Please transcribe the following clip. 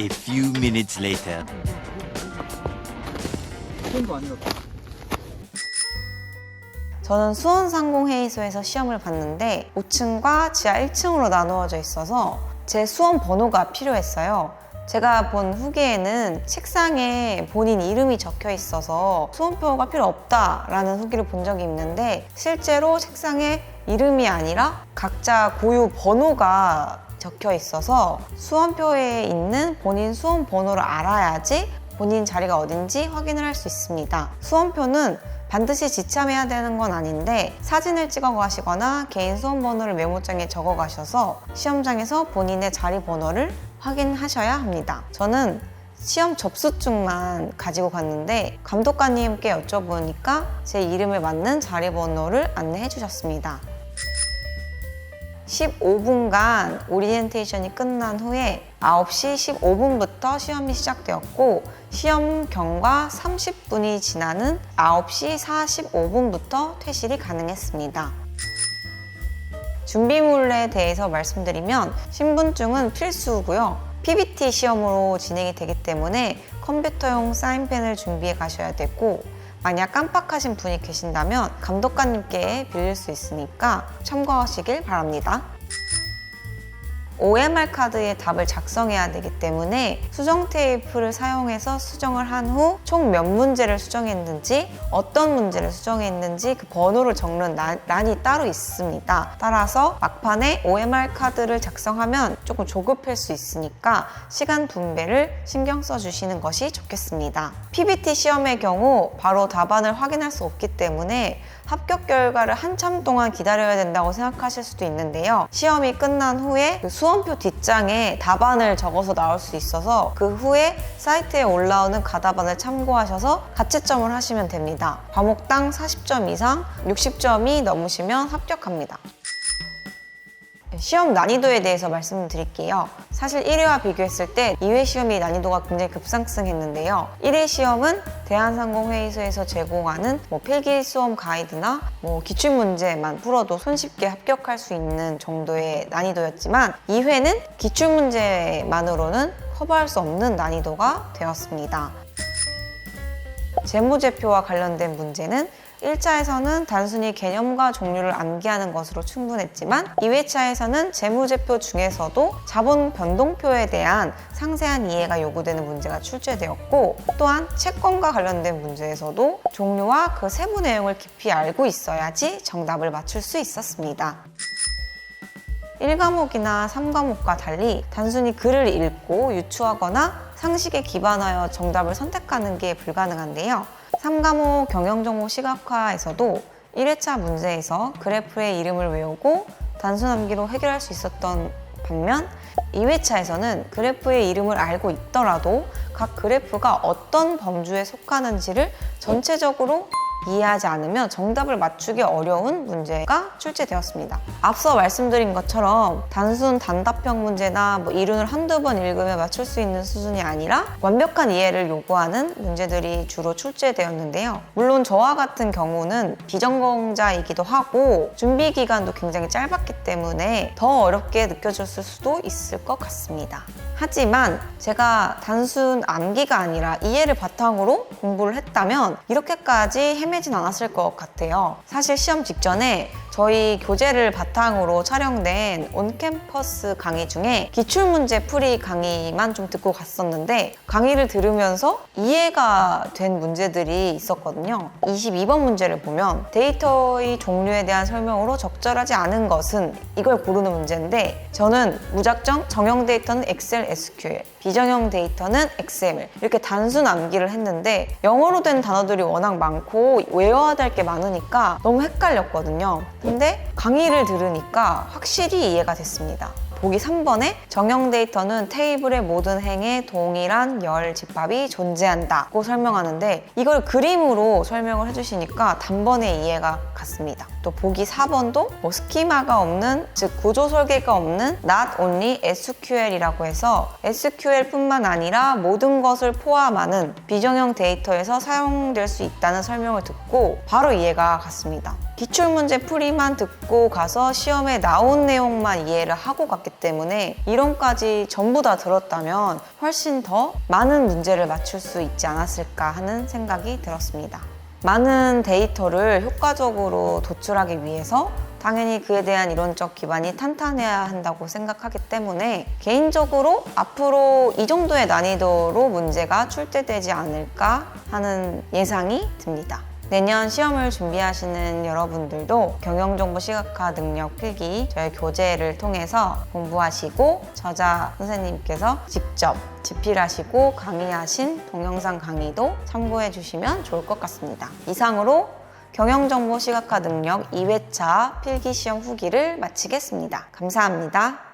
A few minutes later. 저는 수원상공회의소에서 시험을 봤는데 5층과 지하 1층으로 나누어져 있어서 제 수험 번호가 필요했어요. 제가 본 후기에는 책상에 본인 이름이 적혀 있어서 수험표가 필요 없다라는 후기를 본 적이 있는데 실제로 책상에 이름이 아니라 각자 고유 번호가 적혀 있어서 수험표에 있는 본인 수험 번호를 알아야지 본인 자리가 어딘지 확인을 할 수 있습니다. 수험표는 반드시 지참해야 되는 건 아닌데 사진을 찍어 가시거나 개인 수험 번호를 메모장에 적어 가셔서 시험장에서 본인의 자리 번호를 확인하셔야 합니다. 저는 시험 접수증만 가지고 갔는데 감독관님께 여쭤보니까 제 이름에 맞는 자리 번호를 안내해 주셨습니다. 15분간 오리엔테이션이 끝난 후에 9시 15분부터 시험이 시작되었고 시험 경과 30분이 지나는 9시 45분부터 퇴실이 가능했습니다. 준비물에 대해서 말씀드리면 신분증은 필수고요. PBT 시험으로 진행이 되기 때문에 컴퓨터용 사인펜을 준비해 가셔야 되고 만약 깜빡하신 분이 계신다면 감독관님께 빌릴 수 있으니까 참고하시길 바랍니다. OMR 카드에 답을 작성해야 되기 때문에 수정 테이프를 사용해서 수정을 한 후 총 몇 문제를 수정했는지 어떤 문제를 수정했는지 그 번호를 적는 란이 따로 있습니다. 따라서 막판에 OMR 카드를 작성하면 조금 조급할 수 있으니까 시간 분배를 신경 써주시는 것이 좋겠습니다. PBT 시험의 경우 바로 답안을 확인할 수 없기 때문에 합격 결과를 한참 동안 기다려야 된다고 생각하실 수도 있는데요. 시험이 끝난 후에 그 수험표 뒷장에 답안을 적어서 나올 수 있어서 그 후에 사이트에 올라오는 가답안을 참고하셔서 가채점을 하시면 됩니다. 과목당 40점 이상 60점이 넘으시면 합격합니다. 시험 난이도에 대해서 말씀드릴게요. 사실 1회와 비교했을 때 2회 시험이 난이도가 굉장히 급상승했는데요. 1회 시험은 대한상공회의소에서 제공하는 필기 수험 가이드나 기출문제만 풀어도 손쉽게 합격할 수 있는 정도의 난이도였지만 2회는 기출문제만으로는 커버할 수 없는 난이도가 되었습니다. 재무제표와 관련된 문제는 1차에서는 단순히 개념과 종류를 암기하는 것으로 충분했지만 2회차에서는 재무제표 중에서도 자본 변동표에 대한 상세한 이해가 요구되는 문제가 출제되었고 또한 채권과 관련된 문제에서도 종류와 그 세부 내용을 깊이 알고 있어야지 정답을 맞출 수 있었습니다. 1과목이나 3과목과 달리 단순히 글을 읽고 유추하거나 상식에 기반하여 정답을 선택하는 게 불가능한데요. 3과목 경영정보 시각화에서도 1회차 문제에서 그래프의 이름을 외우고 단순 암기로 해결할 수 있었던 반면 2회차에서는 그래프의 이름을 알고 있더라도 각 그래프가 어떤 범주에 속하는지를 전체적으로 이해하지 않으면 정답을 맞추기 어려운 문제가 출제되었습니다. 앞서 말씀드린 것처럼 단순 단답형 문제나 이론을 한두 번 읽으면 맞출 수 있는 수준이 아니라 완벽한 이해를 요구하는 문제들이 주로 출제되었는데요. 물론 저와 같은 경우는 비전공자이기도 하고 준비 기간도 굉장히 짧았기 때문에 더 어렵게 느껴졌을 수도 있을 것 같습니다. 하지만 제가 단순 암기가 아니라 이해를 바탕으로 공부를 했다면 이렇게까지 헤매진 않았을 것 같아요. 사실 시험 직전에 저희 교재를 바탕으로 촬영된 온캠퍼스 강의 중에 기출문제 풀이 강의만 좀 듣고 갔었는데 강의를 들으면서 이해가 된 문제들이 있었거든요. 22번 문제를 보면 데이터의 종류에 대한 설명으로 적절하지 않은 것은 이걸 고르는 문제인데 저는 무작정 정형 데이터는 엑셀, SQL, 비정형 데이터는 XML 이렇게 단순 암기를 했는데 영어로 된 단어들이 워낙 많고 외워야 될 게 많으니까 너무 헷갈렸거든요. 근데 강의를 들으니까 확실히 이해가 됐습니다. 보기 3번에 정형 데이터는 테이블의 모든 행에 동일한 열 집합이 존재한다고 설명하는데 이걸 그림으로 설명을 해주시니까 단번에 이해가 갔습니다. 또 보기 4번도 스키마가 없는, 즉 구조 설계가 없는 not only SQL이라고 해서 SQL뿐만 아니라 모든 것을 포함하는 비정형 데이터에서 사용될 수 있다는 설명을 듣고 바로 이해가 갔습니다. 기출문제 풀이만 듣고 가서 시험에 나온 내용만 이해를 하고 갔기 때문에 이론까지 전부 다 들었다면 훨씬 더 많은 문제를 맞출 수 있지 않았을까 하는 생각이 들었습니다. 많은 데이터를 효과적으로 도출하기 위해서 당연히 그에 대한 이론적 기반이 탄탄해야 한다고 생각하기 때문에 개인적으로 앞으로 이 정도의 난이도로 문제가 출제되지 않을까 하는 예상이 듭니다. 내년 시험을 준비하시는 여러분들도 경영정보 시각화 능력 필기 저희 교재를 통해서 공부하시고 저자 선생님께서 직접 집필하시고 강의하신 동영상 강의도 참고해 주시면 좋을 것 같습니다. 이상으로 경영정보 시각화 능력 2회차 필기시험 후기를 마치겠습니다. 감사합니다.